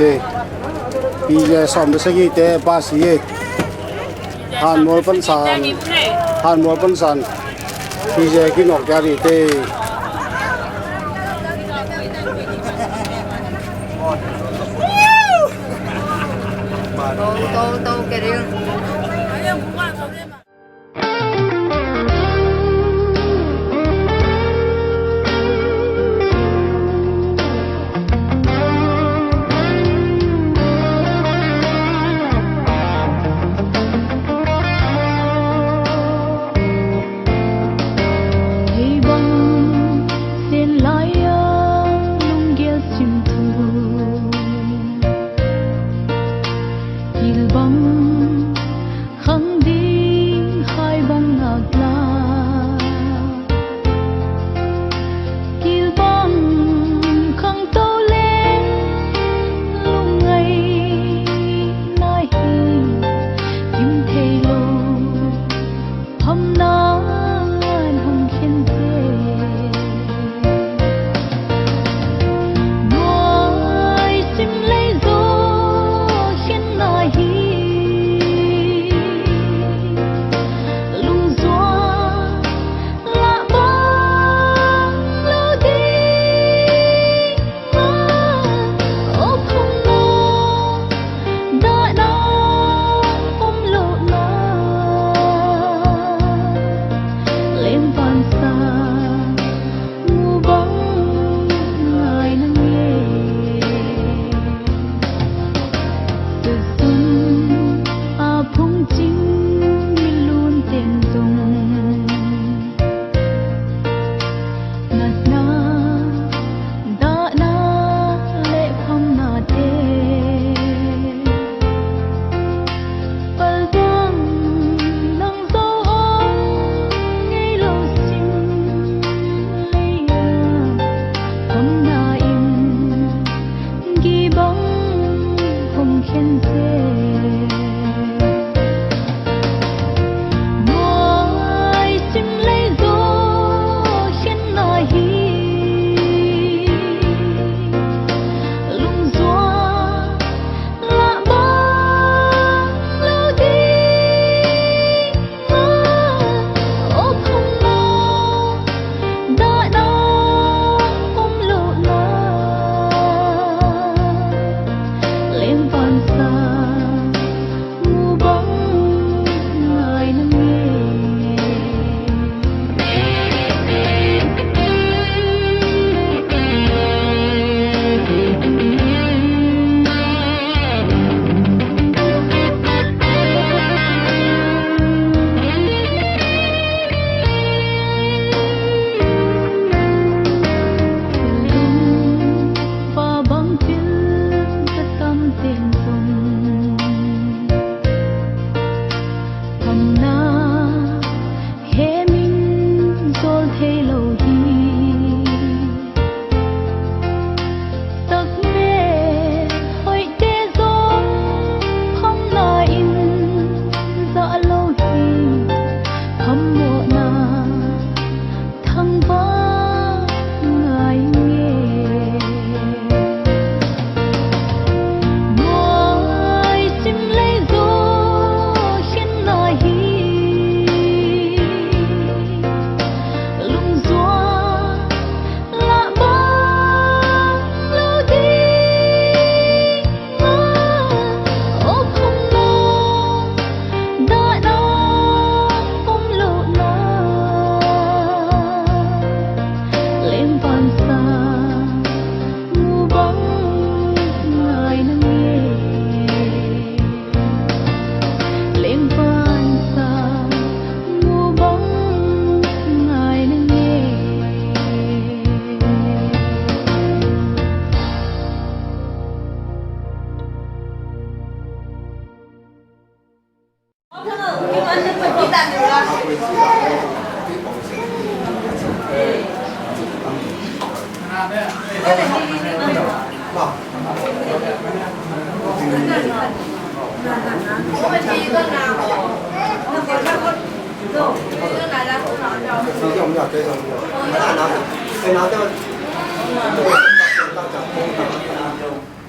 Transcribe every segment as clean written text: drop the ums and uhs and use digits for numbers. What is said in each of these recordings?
te PJ som se gi te ba si han mol pan san PJ ki nok ja ri te tô cái đi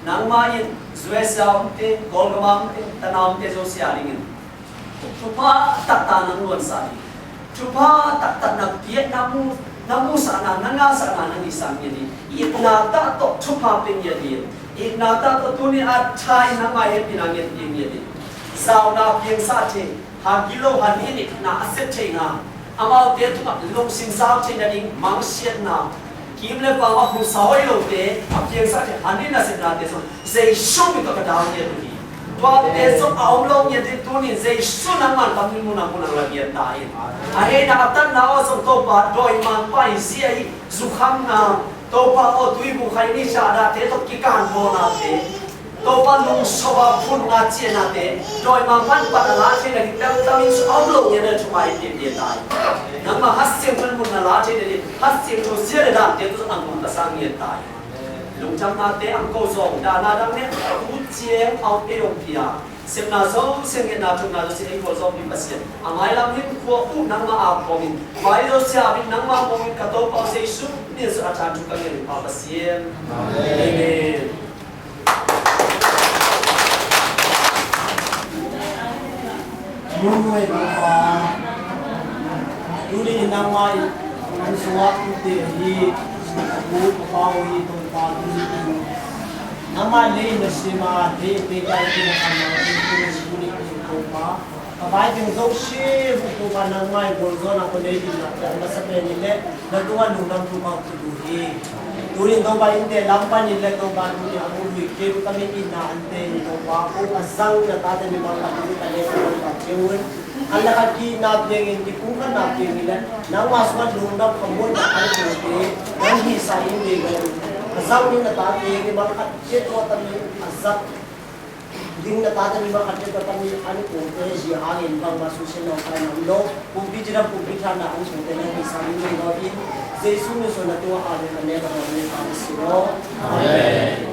nang main zuesau te golgamang te tanam te zo siaringin chupa tatta nang luan sani chupa tatta nak piet namu sana nanga sana nang isang yedi ikna ta to chupa pin yedi ikna ta to tuni at chai nang mai pinang yedi sau na pieng sa che ha kilo han ni na aset che na amao te tu long sin sao che na ding mang siat na kim le pa ma khu sao lo te a pieng sa che han ni na se na te so sei shu mi to ka da ye tu wa te so aum long ye te tu ni sei shu na man tam ni mu na la ye ta ye a he na tan na o so to pa doi man pa i si ai zu kham na to pa o tui bu khai ni sha da te to ki kan bo na te to pa nung soba phun nga chia na te doi ma man pa la che na ki tam tam in aum long ye na chu mai te te tai nang ma hasim phun mun na la che de hasim to sia da te to ang mun ta sang ye tai lung cham na te ang ko zong da na dang ne ku chieng au te yong pia sem na zo sem ye na chu na zo se ko zong bi pasien amai lam hin ko u nang ma a ko min mai zo sia bin nang ma mo min ka to pa se su ni sa cha chu ka nge pa pasien amen Mui ba duli nang mai an suat te hi bu pa hi to pa ni nama le na sima de te ka ti na kan na ti ni ko pa bai ting zo shi bu pa nang mai gol zo na ko le di na sa pe ni le na tu wa nu nam tu pa tu hi duli do ba in te lam pa ni le do ba ni amu ni ke ru ta mi in na an te ni ko pa ko asang na ta de ni ma ka ni ka le ko pa cheun Allah kaki nak jengin di kukan nak jengin dan nang masuk lundam kamu nak ada jadi nang hisain dengan asal ni nak tahu jengin makan cek waktu ni asal ding nak tahu ni makan cek waktu ni ane kumpulan si angin bang masuk senang kan lo kumpi jera kumpi thana ang kumpulan ni hisain dengan ini Yesus ni so nak tuah ada mana orang ni kami siro. Amen.